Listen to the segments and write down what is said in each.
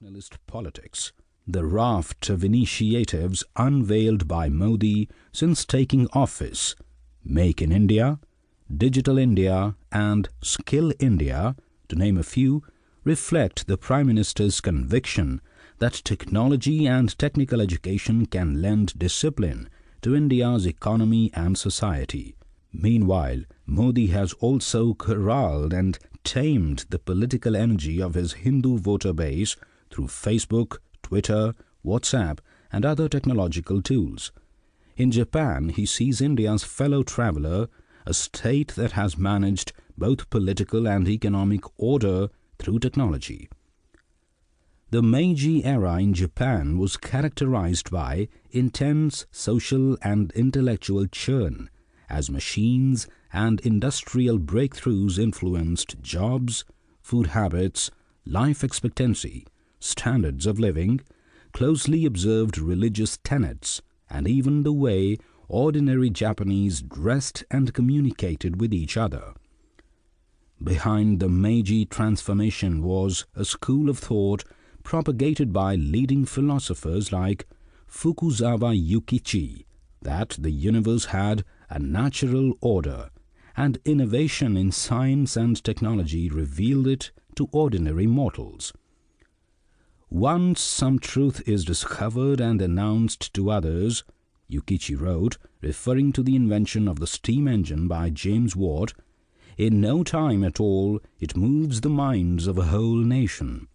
nationalist politics, the raft of initiatives unveiled by Modi since taking office, Make in India, Digital India and Skill India, to name a few, reflect the Prime Minister's conviction that technology and technical education can lend discipline to India's economy and society. Meanwhile, Modi has also corralled and tamed the political energy of his Hindu voter base through Facebook, Twitter, WhatsApp and other technological tools. In Japan, he sees India's fellow traveller, a state that has managed both political and economic order through technology. The Meiji era in Japan was characterized by intense social and intellectual churn, as machines and industrial breakthroughs influenced jobs, food habits, life expectancy, standards of living, closely observed religious tenets, and even the way ordinary Japanese dressed and communicated with each other. Behind the Meiji transformation was a school of thought propagated by leading philosophers like Fukuzawa Yukichi that the universe had a natural order, and innovation in science and technology revealed it to ordinary mortals. Once some truth is discovered and announced to others, Yukichi wrote, referring to the invention of the steam engine by James Watt, in no time at all it moves the minds of a whole nation.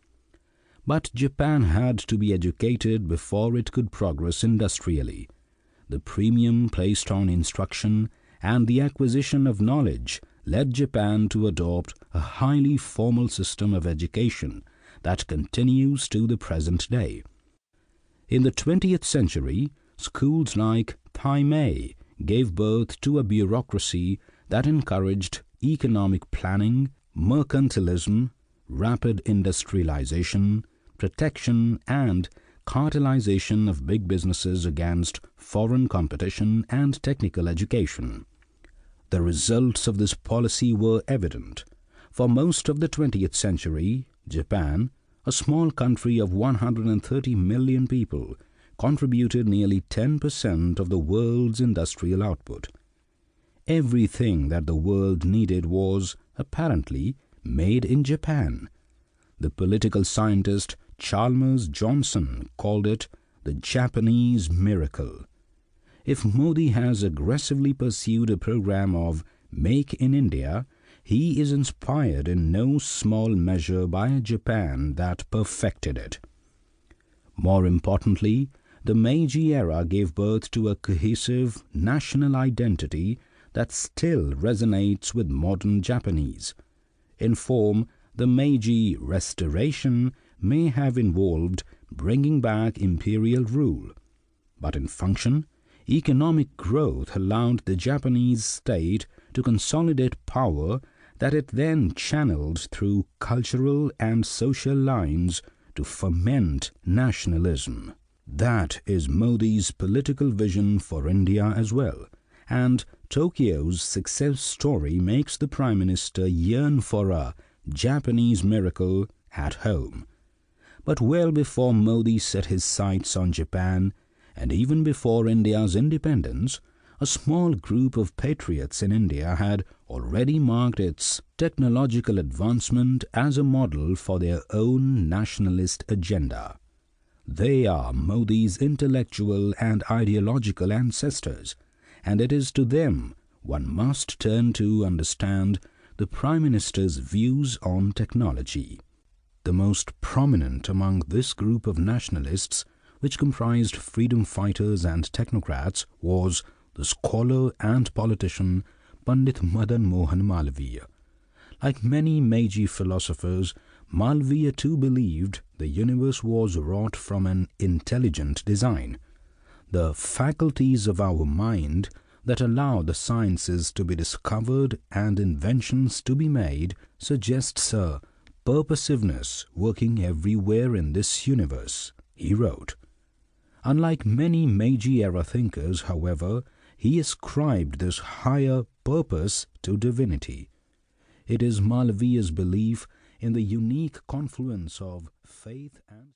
But Japan had to be educated before it could progress industrially. The premium placed on instruction and the acquisition of knowledge led Japan to adopt a highly formal system of education that continues to the present day. In the 20th century, schools like Taimei gave birth to a bureaucracy that encouraged economic planning, mercantilism, rapid industrialization, protection and cartelization of big businesses against foreign competition and technical education. The results of this policy were evident. For most of the 20th century, Japan, a small country of 130 million people, contributed nearly 10% of the world's industrial output. Everything that the world needed was, apparently, made in Japan. The political scientist Chalmers Johnson called it the Japanese miracle. If Modi has aggressively pursued a program of Make in India, he is inspired in no small measure by a Japan that perfected it. More importantly, the Meiji era gave birth to a cohesive national identity that still resonates with modern Japanese. In form, the Meiji Restoration may have involved bringing back imperial rule, but in function, economic growth allowed the Japanese state to consolidate power that it then channeled through cultural and social lines to foment nationalism. That is Modi's political vision for India as well, and Tokyo's success story makes the Prime Minister yearn for a Japanese miracle at home. But well before Modi set his sights on Japan, and even before India's independence, a small group of patriots in India had already marked its technological advancement as a model for their own nationalist agenda. They are Modi's intellectual and ideological ancestors, and it is to them one must turn to understand the Prime Minister's views on technology. The most prominent among this group of nationalists, which comprised freedom fighters and technocrats, was the scholar and politician Pandit Madan Mohan Malviya. Like many Meiji philosophers, Malviya too believed the universe was wrought from an intelligent design. The faculties of our mind that allow the sciences to be discovered and inventions to be made suggests a purposiveness working everywhere in this universe, he wrote. Unlike many Meiji-era thinkers, however, he ascribed this higher purpose to divinity. It is Malviya's belief in the unique confluence of faith and